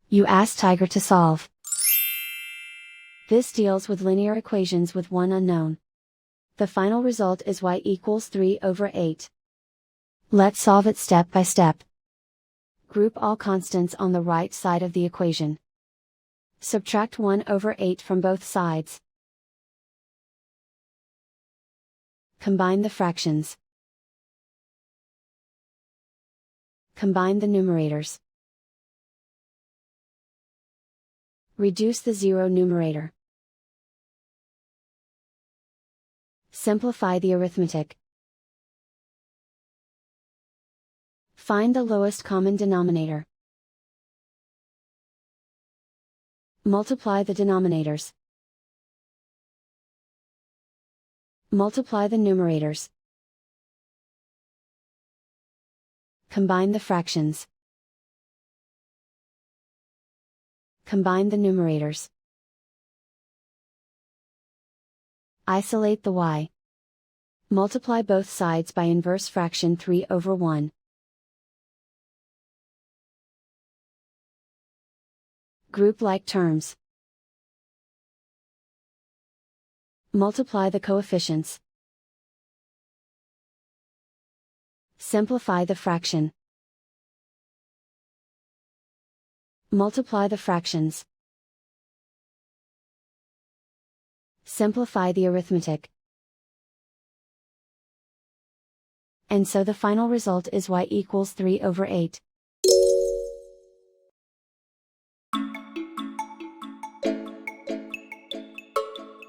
You ask Tiger to solve. This deals with linear equations with one unknown. The final result is y equals 3/8. Let's solve it step by step. Group all constants on the right side of the equation. Subtract 1/8 from both sides. Combine the fractions. Combine the numerators. Reduce the zero numerator. Simplify the arithmetic. Find the lowest common denominator. Multiply the denominators. Multiply the numerators. Combine the fractions. Combine the numerators. Isolate the y. Multiply both sides by inverse fraction 3/1. Group like terms. Multiply the coefficients. Simplify the fraction. Multiply the fractions. Simplify the arithmetic. And so the final result is y equals 3/8.